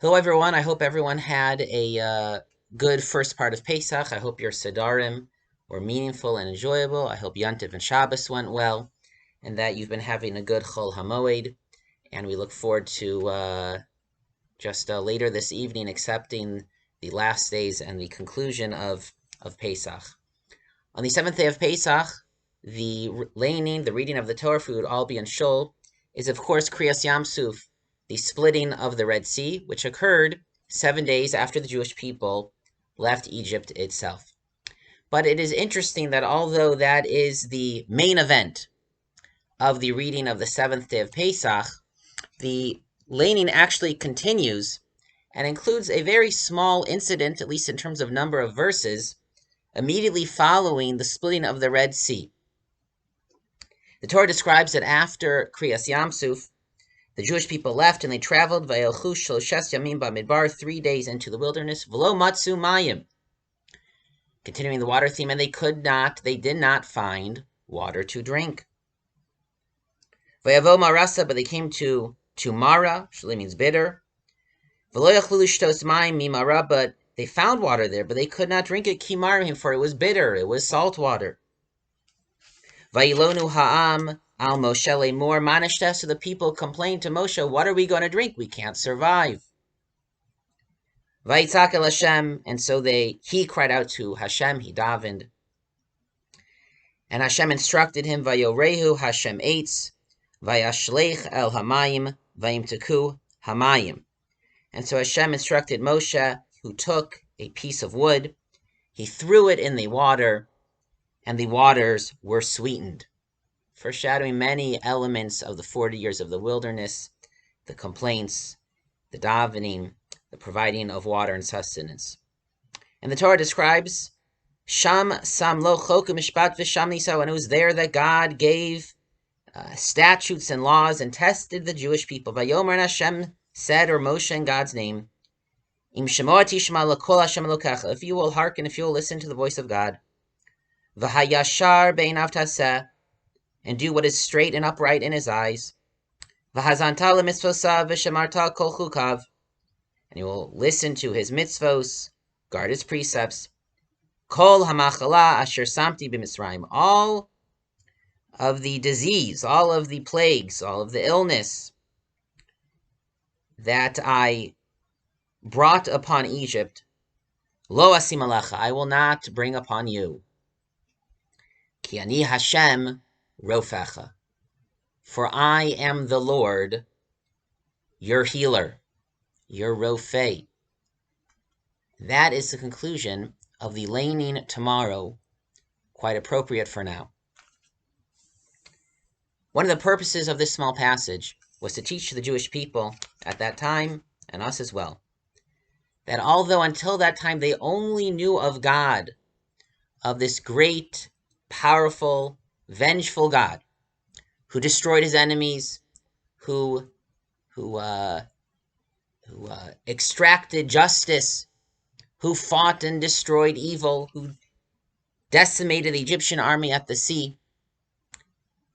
Hello, everyone. I hope everyone had a good first part of Pesach. I hope your Sedarim were meaningful and enjoyable. I hope Yontif and Shabbos went well, and that you've been having a good Chol HaMoed. And we look forward to just later this evening accepting the last days and the conclusion of Pesach. On the seventh day of Pesach, the reading of the Torah, for we would all be in Shul, is of course Kriyas Yamsuf, the splitting of the Red Sea, which occurred 7 days after the Jewish people left Egypt itself. But it is interesting that although that is the main event of the reading of the seventh day of Pesach, the laning actually continues and includes a very small incident, at least in terms of number of verses, immediately following the splitting of the Red Sea. The Torah describes that after Kriyas Yamsuf, the Jewish people left and they traveled Vayelchu Shloshes Yamim Bamidbar, 3 days into the wilderness, V'lo Matzu Mayim, continuing the water theme, and they did not find water to drink. Vayavo Marasa, but they came to Mara, which means bitter. V'lo Yachlu Lishtos Mayim Mimara, but they found water there, but they could not drink it, Kimarim, for it was bitter, it was salt water. Vayilonu Ha'am Al Moshe Lemor Manishta, so the people complained to Moshe, what are we going to drink? We can't survive. Vayitzak El Hashem, and so he cried out to Hashem, he davened. And Hashem instructed him, Vayorehu Hashem Eitz, Vayashleich El Hamayim, Vayimteku Hamayim. And so Hashem instructed Moshe, who took a piece of wood, he threw it in the water, and the waters were sweetened, foreshadowing many elements of the 40 years of the wilderness, the complaints, the davening, the providing of water and sustenance. And the Torah describes, Sham Sam Lo Chok Mishpat V'Sham Nisa, and it was there that God gave statutes and laws and tested the Jewish people. Vayomer and Hashem said, or Moshe in God's name, Im Shemoah Tishma L'Kol Hashem Elokecha, if you will hearken, if you will listen to the voice of God, V'Hayashar Beinav Taseh, and do what is straight and upright in his eyes, V'Hazanta L'Mitzvosav V'Shemarta Kol Chukav, and you will listen to his mitzvos, guard his precepts, Kol Hamachala Asher Samti B'Mitzrayim, all of the disease, all of the plagues, all of the illness that I brought upon Egypt, Lo Asim Alecha, I will not bring upon you. Ki Ani Hashem Rofecha, for I am the Lord, your healer, your Rofei. That is the conclusion of the laning tomorrow, quite appropriate for now. One of the purposes of this small passage was to teach the Jewish people at that time, and us as well, that although until that time they only knew of God, of this great, powerful, vengeful God, who destroyed his enemies, who extracted justice, who fought and destroyed evil, who decimated the Egyptian army at the sea.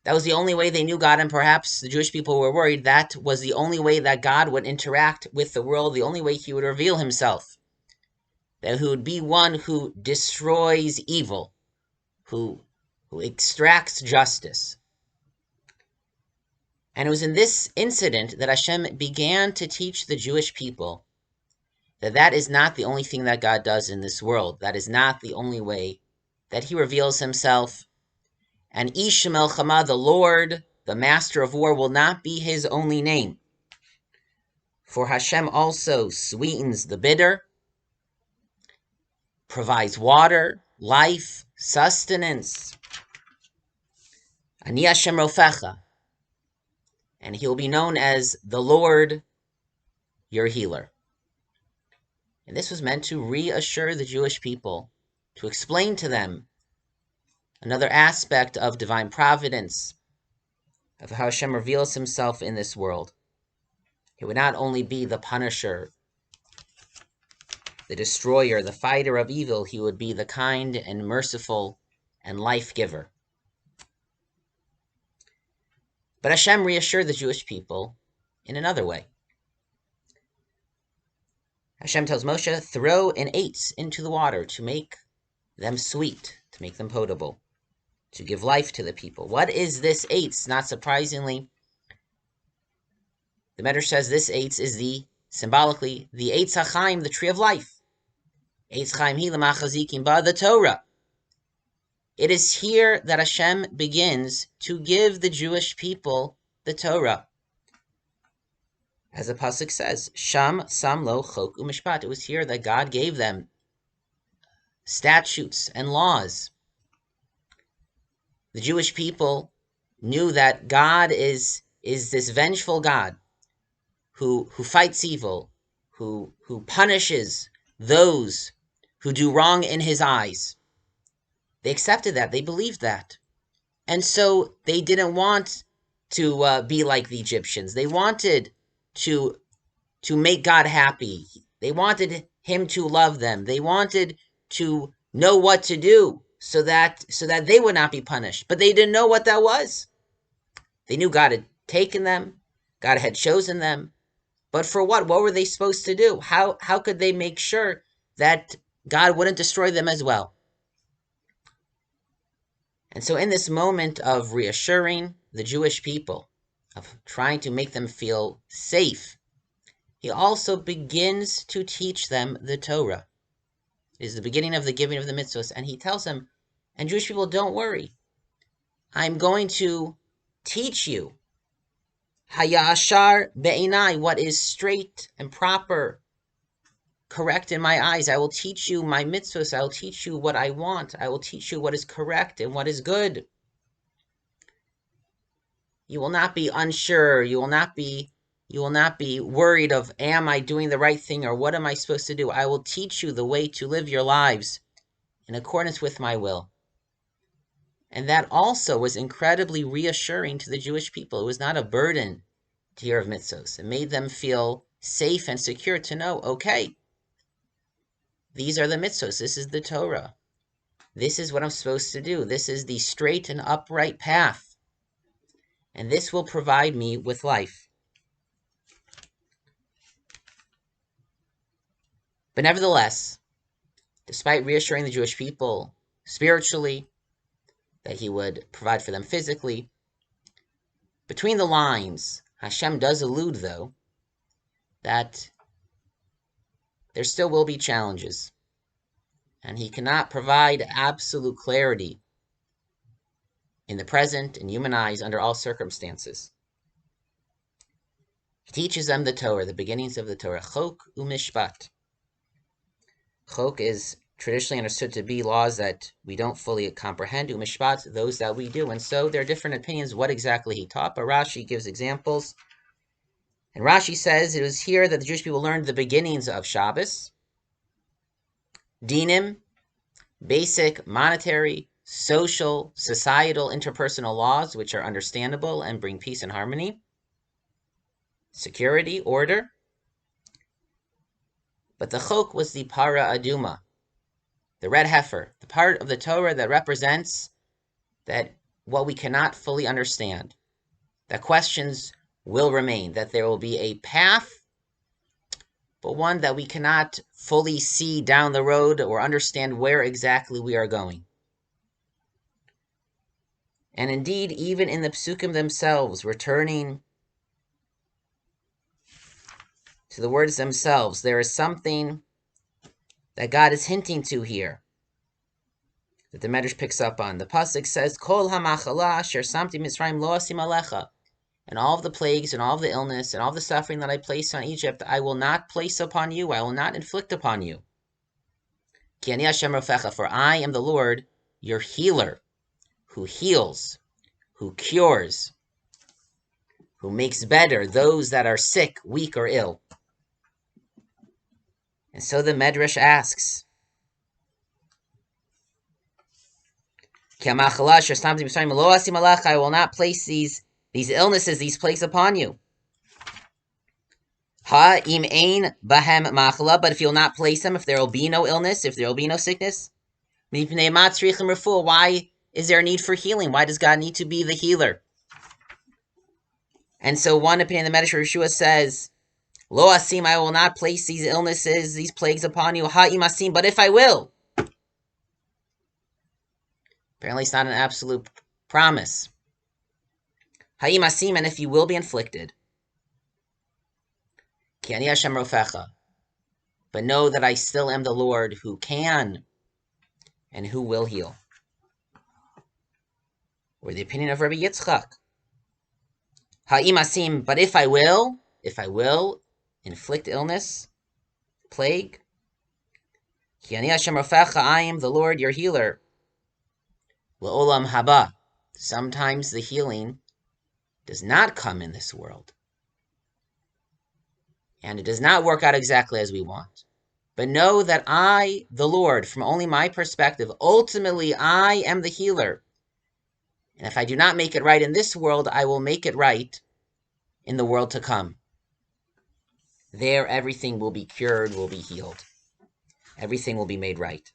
That was the only way they knew God, and perhaps the Jewish people were worried that was the only way that God would interact with the world, the only way he would reveal himself. That he would be one who destroys evil, who extracts justice. And it was in this incident that Hashem began to teach the Jewish people that that is not the only thing that God does in this world. That is not the only way that he reveals himself. And Ish Melchama, the Lord, the Master of War, will not be his only name. For Hashem also sweetens the bitter, provides water, life, sustenance. Ani Hashem Rofecha, and he will be known as the Lord, your healer. And this was meant to reassure the Jewish people, to explain to them another aspect of divine providence, of how Hashem reveals himself in this world. He would not only be the punisher, the destroyer, the fighter of evil, he would be the kind and merciful and life giver. But Hashem reassured the Jewish people in another way. Hashem tells Moshe, throw an eitz into the water to make them sweet, to make them potable, to give life to the people. What is this eitz? Not surprisingly, the Medrash says this eitz is symbolically, the eitz hachaim, the tree of life. Eitz chaim hi l'machazikim ba, the Torah. It is here that Hashem begins to give the Jewish people the Torah. As the pasuk says, Sham sam lo chok u'mishpat. It was here that God gave them statutes and laws. The Jewish people knew that God is this vengeful God who fights evil, who punishes those who do wrong in his eyes. They accepted that. They believed that. And so they didn't want to be like the Egyptians. They wanted to make God happy. They wanted him to love them. They wanted to know what to do so that they would not be punished. But they didn't know what that was. They knew God had taken them. God had chosen them. But for what? What were they supposed to do? How could they make sure that God wouldn't destroy them as well? And so in this moment of reassuring the Jewish people, of trying to make them feel safe, he also begins to teach them the Torah. It is the beginning of the giving of the mitzvahs, and he tells them, and Jewish people, don't worry. I'm going to teach you hayashar be'inai, what is straight and proper, correct in my eyes. I will teach you my mitzvahs. I will teach you what I want. I will teach you what is correct and what is good. You will not be unsure. You will not be worried of, am I doing the right thing or what am I supposed to do? I will teach you the way to live your lives in accordance with my will. And that also was incredibly reassuring to the Jewish people. It was not a burden to hear of mitzvos. It made them feel safe and secure to know, okay, these are the mitzvos. This is the Torah. This is what I'm supposed to do. This is the straight and upright path. And this will provide me with life. But nevertheless, despite reassuring the Jewish people spiritually, that he would provide for them physically, between the lines, Hashem does allude, though, that there still will be challenges, and he cannot provide absolute clarity in the present, in human eyes, under all circumstances. He teaches them the Torah, the beginnings of the Torah, chok u'mishpat. Chok is traditionally understood to be laws that we don't fully comprehend, u'mishpat, those that we do. And so there are different opinions what exactly he taught, but Rashi gives examples. And Rashi says it was here that the Jewish people learned the beginnings of Shabbos, dinim, basic monetary, social, societal, interpersonal laws, which are understandable and bring peace and harmony, security, order. But the chok was the para aduma, the red heifer, the part of the Torah that represents that what we cannot fully understand, that questions will remain, that there will be a path, but one that we cannot fully see down the road or understand where exactly we are going. And indeed, even in the psukim themselves, returning to the words themselves, there is something that God is hinting to here, that the Medrash picks up on. The pasuk says, Kol hamachala asher samti Mitzrayim lo asim alecha. And all of the plagues and all of the illness and all of the suffering that I placed on Egypt, I will not place upon you, I will not inflict upon you. Ki ani Hashem rofecha, for I am the Lord, your healer, who heals, who cures, who makes better those that are sick, weak, or ill. And so the Medrash asks, I will not place these illnesses, these plagues upon you. But if you'll not place them, if there will be no illness, if there will be no sickness, why is there a need for healing? Why does God need to be the healer? And so one opinion, the Medrash Yeshua says, Lo asim, I will not place these illnesses, these plagues upon you. Ha'im asim, but if I will. Apparently it's not an absolute promise. Ha'im asim, and if you will be inflicted. Ki ani Hashem rofecha. But know that I still am the Lord who can and who will heal. Or the opinion of Rabbi Yitzchak. Ha'im asim, but if I will inflict illness, plague, Ki ani Hashem rofecha, I am the Lord your healer. Le'olam haba. Sometimes the healing does not come in this world. And it does not work out exactly as we want. But know that I, the Lord, from only my perspective, ultimately I am the healer. And if I do not make it right in this world, I will make it right in the world to come. There, everything will be cured, will be healed. Everything will be made right.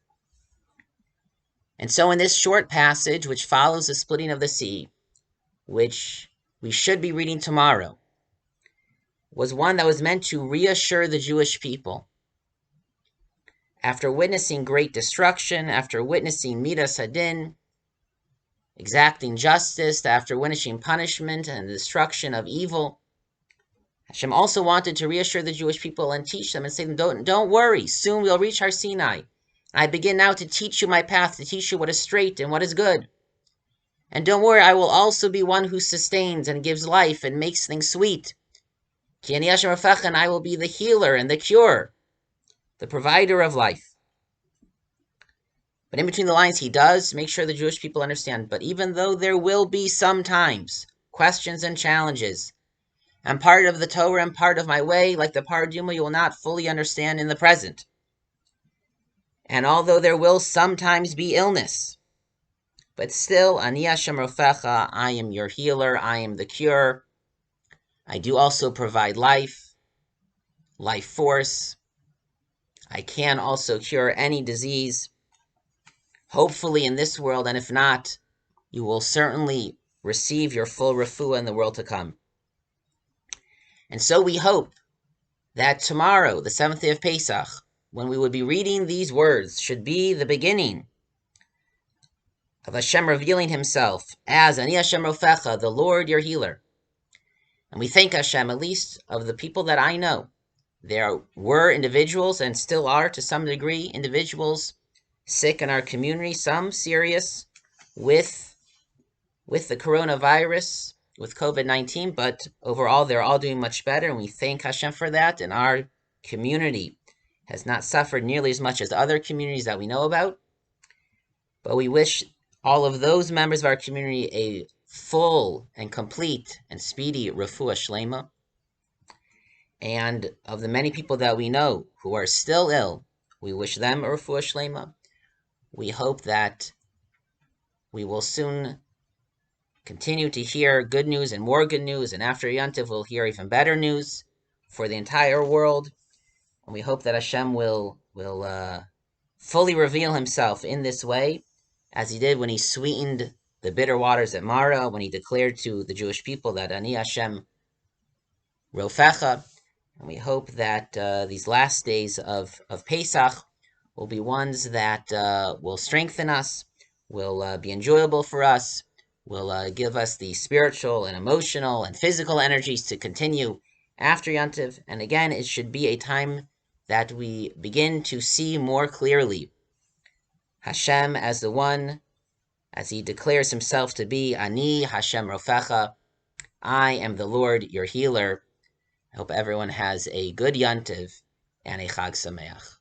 And so in this short passage, which follows the splitting of the sea, which we should be reading tomorrow, was one that was meant to reassure the Jewish people. After witnessing great destruction, after witnessing midas hadin, exacting justice, after witnessing punishment and the destruction of evil, Hashem also wanted to reassure the Jewish people and teach them and say to them, don't worry, soon we'll reach Har Sinai. I begin now to teach you my path, to teach you what is straight and what is good. And don't worry, I will also be one who sustains and gives life and makes things sweet. Ki ani Hashem rofecha, and I will be the healer and the cure, the provider of life. But in between the lines, he does make sure the Jewish people understand, but even though there will be sometimes questions and challenges, and part of the Torah and part of my way, like the Paraduma, you will not fully understand in the present. And although there will sometimes be illness, but still, ani Hashem rofecha, I am your healer, I am the cure. I do also provide life force. I can also cure any disease, hopefully in this world, and if not, you will certainly receive your full refuah in the world to come. And so we hope that tomorrow, the 7th day of Pesach, when we would be reading these words, should be the beginning of Hashem revealing himself as Ani Hashem Rofecha, the Lord your healer. And we thank Hashem, at least of the people that I know. There were individuals, and still are to some degree, individuals sick in our community, some serious with the coronavirus, with COVID-19, but overall they're all doing much better, and we thank Hashem for that, and our community has not suffered nearly as much as other communities that we know about. But we wish all of those members of our community a full and complete and speedy refuah shlema. And of the many people that we know who are still ill, we wish them a refuah shlema. We hope that we will soon continue to hear good news and more good news, and after Yontif we'll hear even better news for the entire world. And we hope that Hashem will fully reveal himself in this way, as he did when he sweetened the bitter waters at Mara, when he declared to the Jewish people that Ani Hashem Rofecha. And we hope that these last days of Pesach will be ones that will strengthen us, will be enjoyable for us, will give us the spiritual and emotional and physical energies to continue after Yontif. And again, it should be a time that we begin to see more clearly Hashem as the one, as he declares himself to be, Ani Hashem Rofecha, I am the Lord your healer. I hope everyone has a good Yontif and a Chag Sameach.